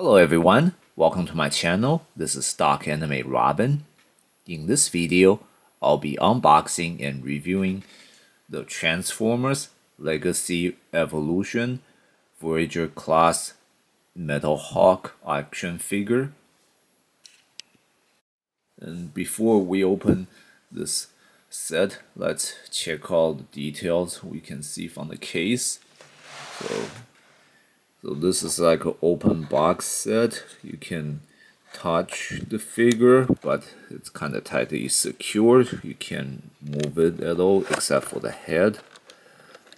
Hello everyone, welcome to my channel. This is Stock Anime Robin. In this video, I'll be unboxing and reviewing the Transformers Legacy Evolution Voyager class MetalHawk action figure. And before we open this set, let's check all the details we can see from the case. So this is like an open box set. You can touch the figure, but it's kind of tightly secured. You can't move it at all except for the head.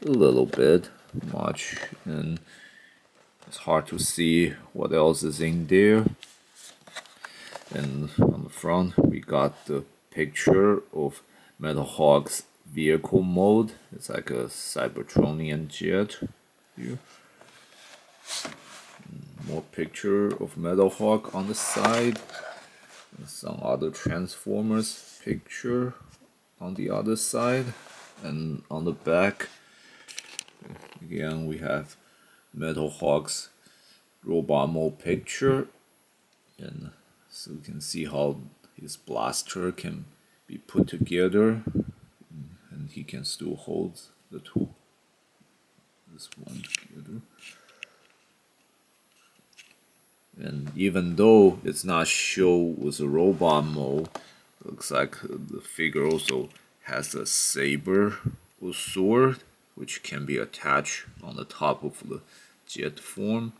A little bit, much, and it's hard to see what else is in there. And on the front, we got the picture of MetalHawk's vehicle mode. It's like a Cybertronian jet here. More picture of MetalHawk on the side, and some other Transformers picture on the other side, and on the back again we have MetalHawk's robot mode picture, and so you can see how his blaster can be put together, and he can still hold the two, this one together. And even though it's not shown with a robot mode, looks like the figure also has a saber or sword, which can be attached on the top of the jet form.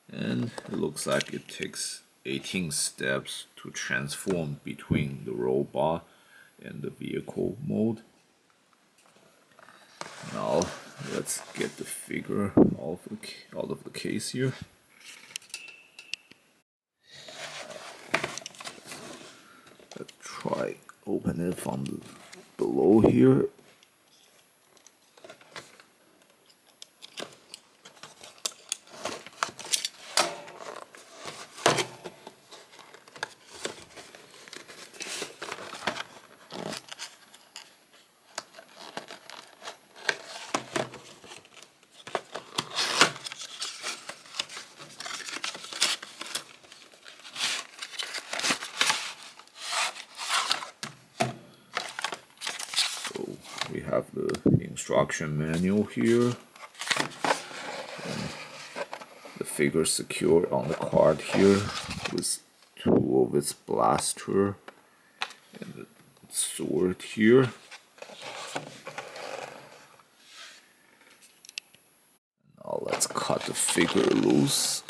And it looks like it takes 18 steps to transform between the robot and the vehicle mode. Now let's get the figure out of the case here. Let's try open it from below here. We have the instruction manual here, and the figure secured on the card here with two of its blaster and the sword here. Now let's cut the figure loose.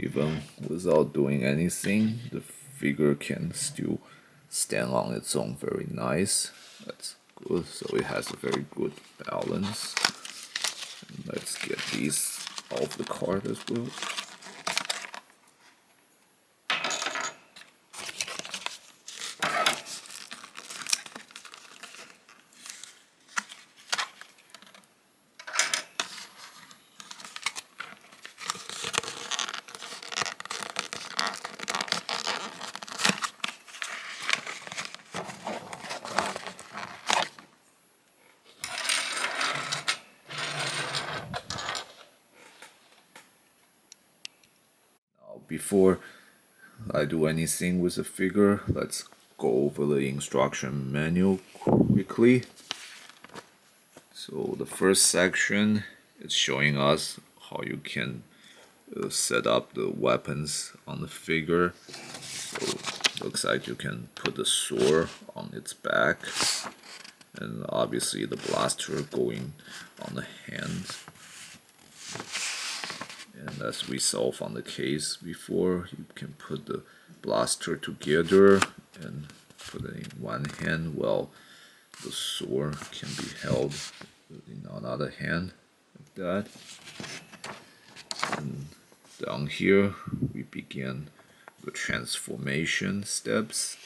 Even without doing anything, the figure can still stand on its own very nice. That's good, so it has a very good balance. And let's get these off the card as well. Before I do anything with the figure, let's go over the instruction manual quickly. So the first section is showing us how you can set up the weapons on the figure. So looks like you can put the sword on its back, and obviously the blaster going on the hand. And as we saw from the case before, you can put the blaster together and put it in one hand while the sword can be held in another hand, like that. And down here we begin the transformation steps.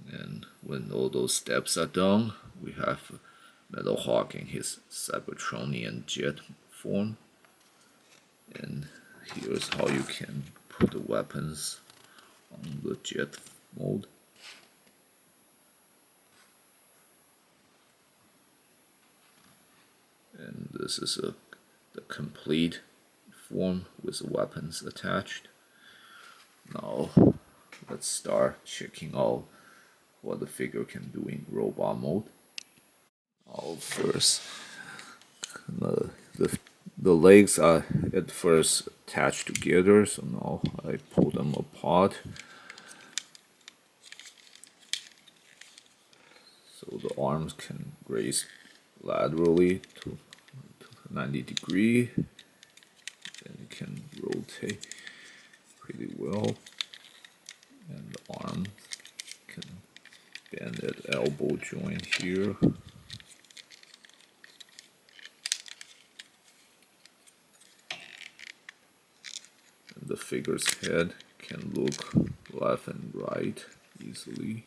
And when all those steps are done, we have MetalHawk in his Cybertronian jet form. And here's how you can put the weapons on the jet mode. And this is the complete form with the weapons attached. Now let's start checking out what the figure can do in robot mode. First, the legs are at first attached together, so now I pull them apart. So the arms can raise laterally to 90 degrees, and it can rotate pretty well, and the arms can bend at elbow joint here. And the figure's head can look left and right easily.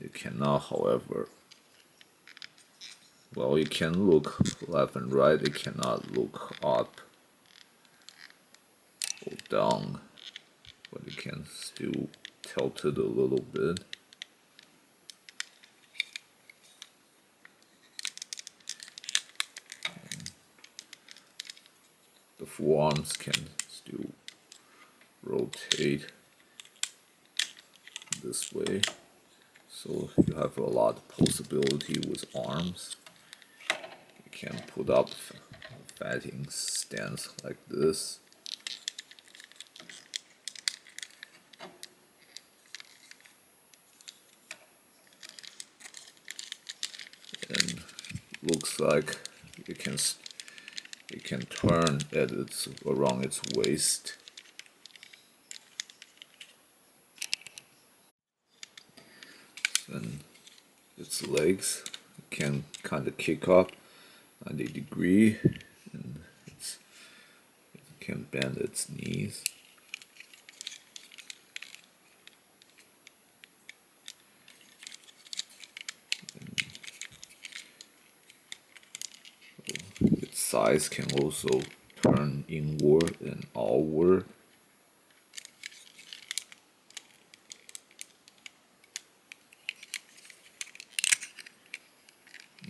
It cannot, however, well, it can look left and right, it cannot look up or down, but it can still tilt it a little bit. The forearms can still rotate this way, so you have a lot of possibility with arms. You can put up a fighting stance like this. And looks like it can turn at around its waist. And its legs can kind of kick up 90 degrees, and it can bend its knees. Its size can also turn inward and outward.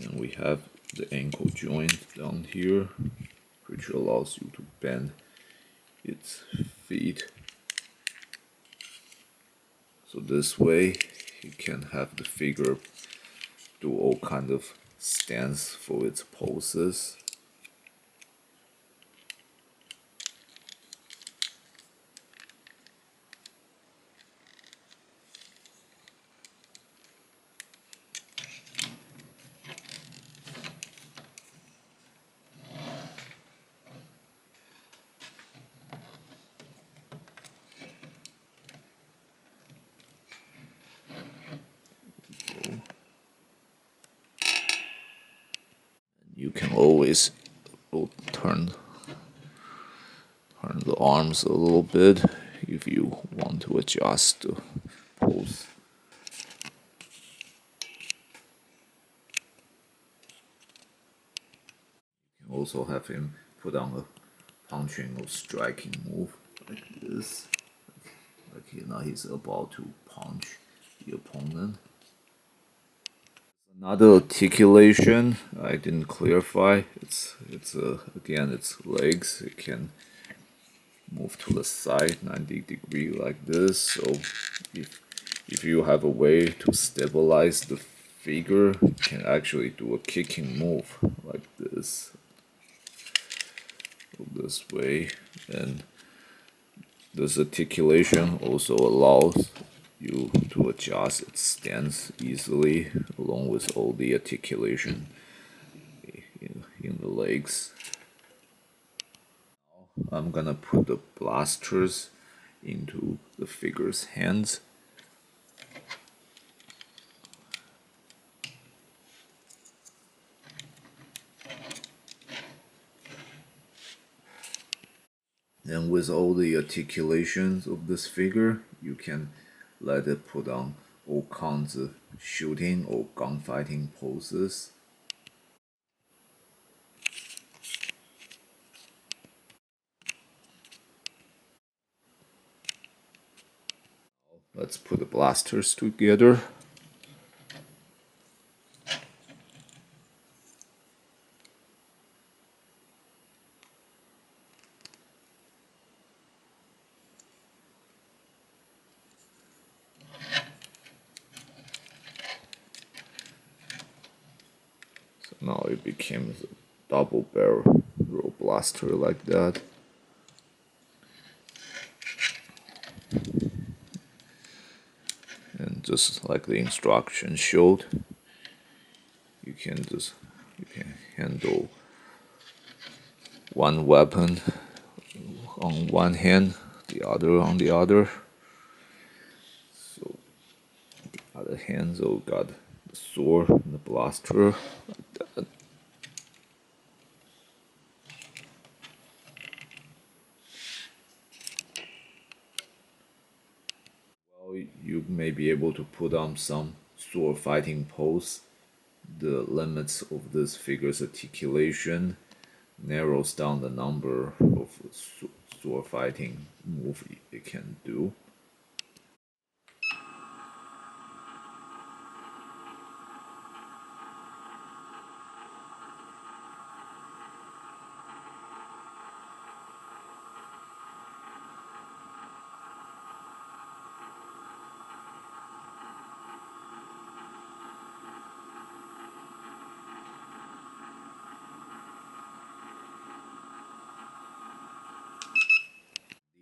And we have the ankle joint down here, which allows you to bend its feet. So this way you can have the figure do all kind of stance for its poses. You can always turn the arms a little bit if you want to adjust the pose. You can also have him put on a punching or striking move like this. Like now he's about to punch the opponent. Another articulation I didn't clarify. It's again its legs. It can move to the side 90-degree like this. So if you have a way to stabilize the figure, you can actually do a kicking move like this. Go this way, and this articulation also allows you to adjust its stance easily along with all the articulation in the legs. I'm gonna put the blasters into the figure's hands. And with all the articulations of this figure, you can let it put on all kinds of shooting or gunfighting poses. Let's put the blasters together. So now it became a double barrel blaster like that. And just like the instructions showed, you can handle one weapon on one hand, the other on the other. So the other hand, so got the sword and the blaster like that. Well, you may be able to put on some sword fighting pose. The limits of this figure's articulation narrows down the number of sword fighting move it can do.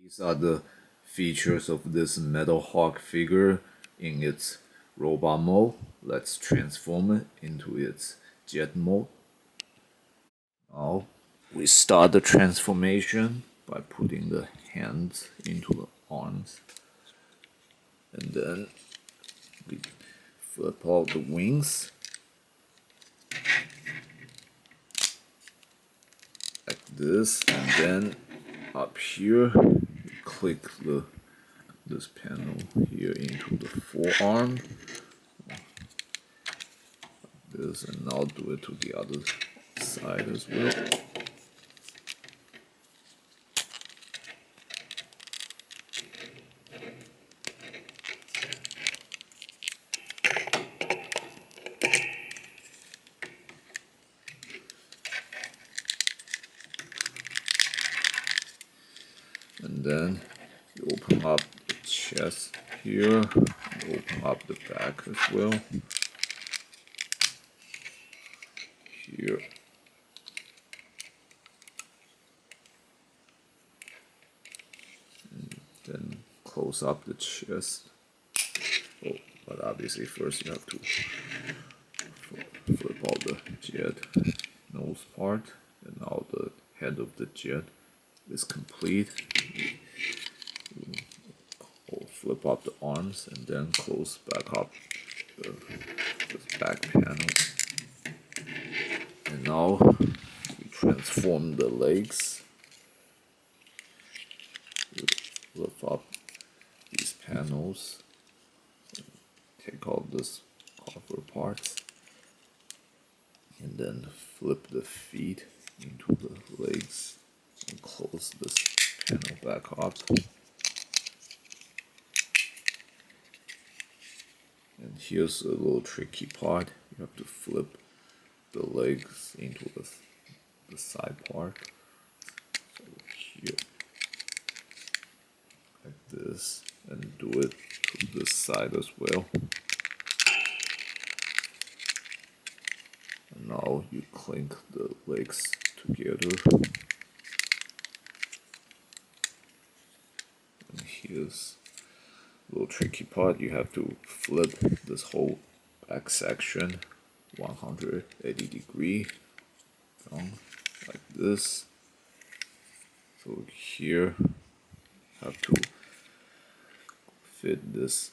These are the features of this MetalHawk figure in its robot mode. Let's transform it into its jet mode. Now we start the transformation by putting the hands into the arms, and then we flip out the wings like this, and then up here click this panel here into the forearm like this, and now do it to the other side as well. And then you open up the chest here, you open up the back as well. Here. And then close up the chest. Oh, but obviously first you have to flip out the jet nose part, and now the head of the jet is complete. We'll flip up the arms and then close back up this back panel, and Now we transform the legs. Lift up these panels. Take out this cover parts. And then flip the feet into the legs and close this panel back up. And here's a little tricky part. You have to flip the legs into the side part. So here, like this, and do it to this side as well. And now you clink the legs together. And here's a little tricky part. You have to flip this whole back section 180 degrees down like this. So here have to fit this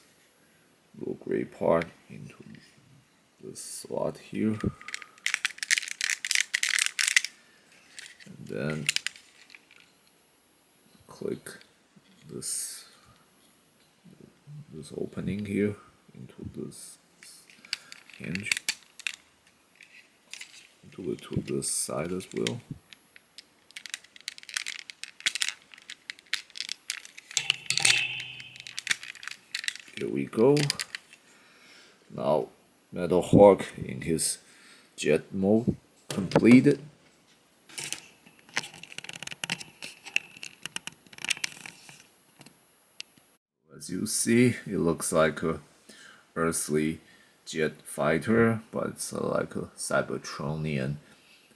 little gray part into this slot here, and then click this opening here into this hinge, do it to this side as well. Here we go. Now MetalHawk in his jet mode completed. As you see, it looks like a earthly jet fighter, but it's like a Cybertronian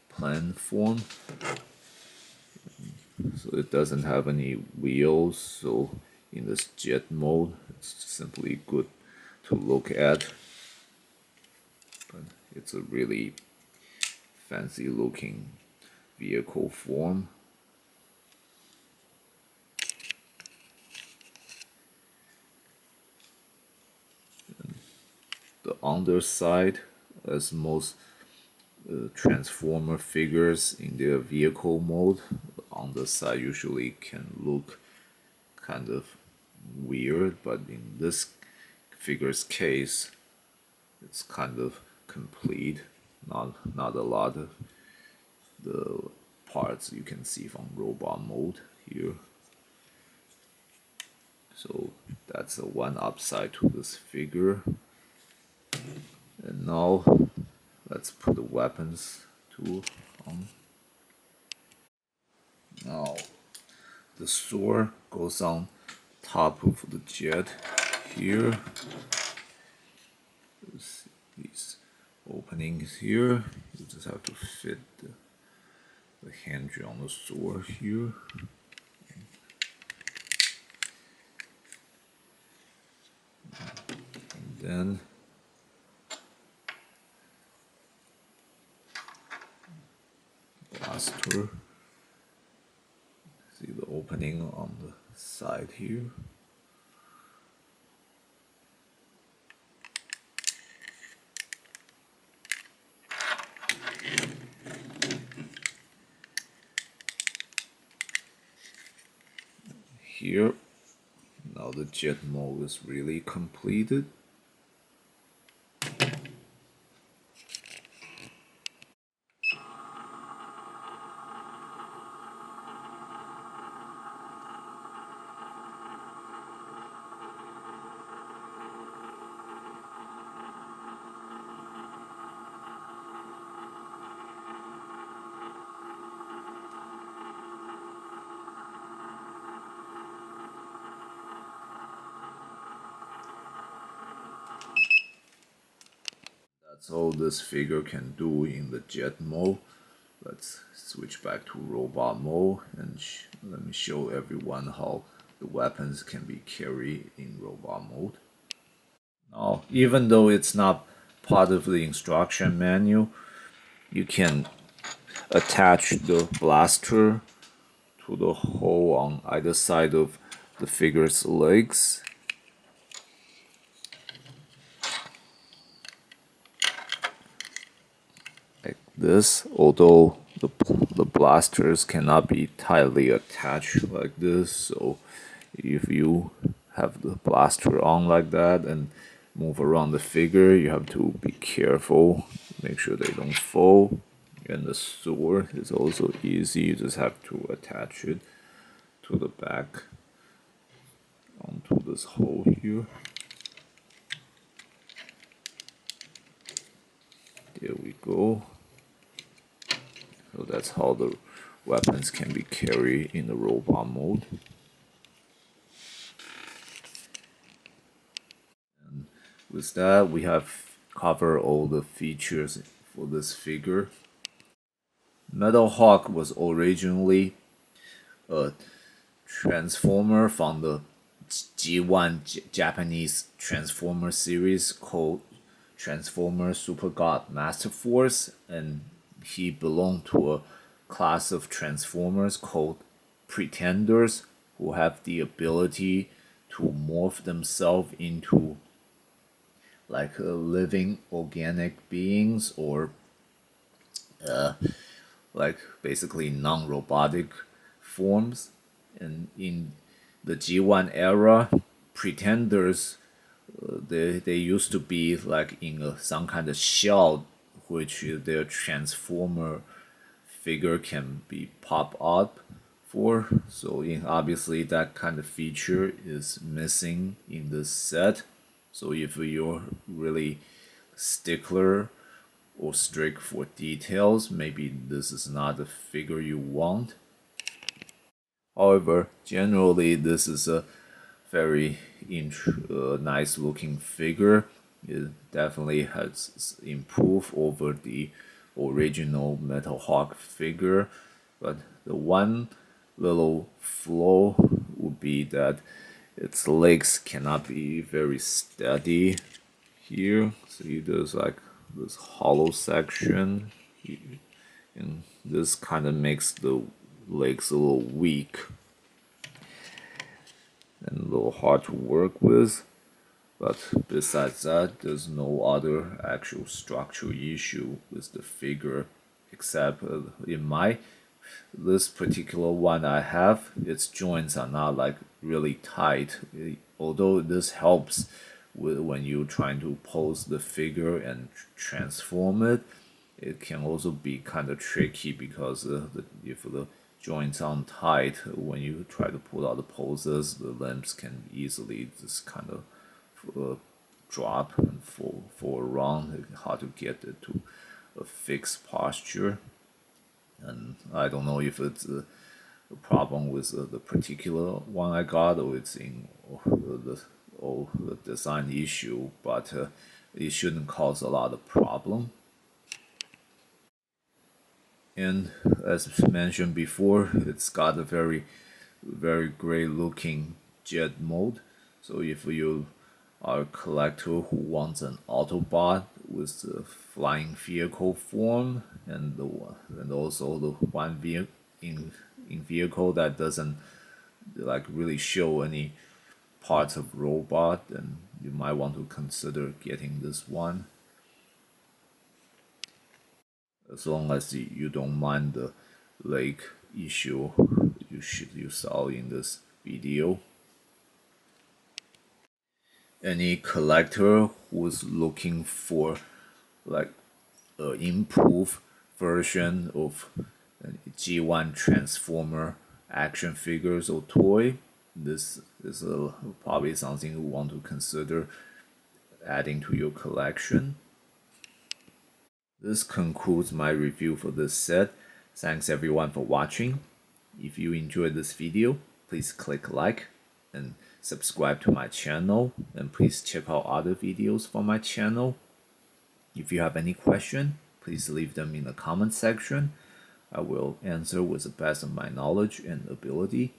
plane form. So it doesn't have any wheels, so in this jet mode it's simply good to look at. But it's a really fancy looking vehicle form. And the underside, as most transformer figures in their vehicle mode, the underside usually can look kind of weird, but in this figure's case it's kind of complete. Not a lot of the parts you can see from robot mode here. So that's the one upside to this figure. And now let's put the weapons tool on. Now the sword goes on top of the jet here. There's these openings here. You just have to fit the hinge on the sword here. And then blaster. See the opening on the side here. Here, now the jet mode is really completed. That's all this figure can do in the jet mode. Let's switch back to robot mode and let me show everyone how the weapons can be carried in robot mode. Now, even though it's not part of the instruction manual, you can attach the blaster to the hole on either side of the figure's legs. like this, although the blasters cannot be tightly attached like this. So if you have the blaster on like that and move around the figure, you have to be careful, make sure they don't fall. And the sword is also easy, you just have to attach it to the back onto this hole here. There we go. So that's how the weapons can be carried in the robot mode. And with that, we have covered all the features for this figure. MetalHawk was originally a transformer from the G1 Japanese Transformer series called Transformer Super God Master Force, and he belonged to a class of Transformers called Pretenders, who have the ability to morph themselves into like living organic beings, or like basically non-robotic forms. And in the G1 era, Pretenders they used to be like in some kind of shell, which their transformer figure can be pop up for. So obviously that kind of feature is missing in this set. So if you're really stickler or strict for details, maybe this is not the figure you want. However, generally this is a very nice looking figure. It definitely has improved over the original MetalHawk figure, but the one little flaw would be that its legs cannot be very steady here. See, there's like this hollow section, and this kind of makes the legs a little weak and a little hard to work with. But besides that, there's no other actual structural issue with the figure, except in this particular one I have, its joints are not like really tight. Although this helps when you're trying to pose the figure and transform it, it can also be kind of tricky because if the joints aren't tight, when you try to pull out the poses, the limbs can easily just kind of drop and fall around. It's hard to get it to a fixed posture. And I don't know if it's a problem with the particular one I got, or it's in the design issue, but it shouldn't cause a lot of problem. And as mentioned before, it's got a very great looking jet mode. So if you are a collector who wants an Autobot with the flying vehicle form, and also the one in vehicle that doesn't like really show any parts of robot, then you might want to consider getting this one, as long as you don't mind the leg issue you saw in this video. Any collector who's looking for like an improved version of G1 Transformer action figures or toy, this is probably something you want to consider adding to your collection. This concludes my review for this set. Thanks everyone for watching. If you enjoyed this video, please click like and subscribe to my channel, and please check out other videos from my channel. If you have any question, please leave them in the comment section. I will answer with the best of my knowledge and ability.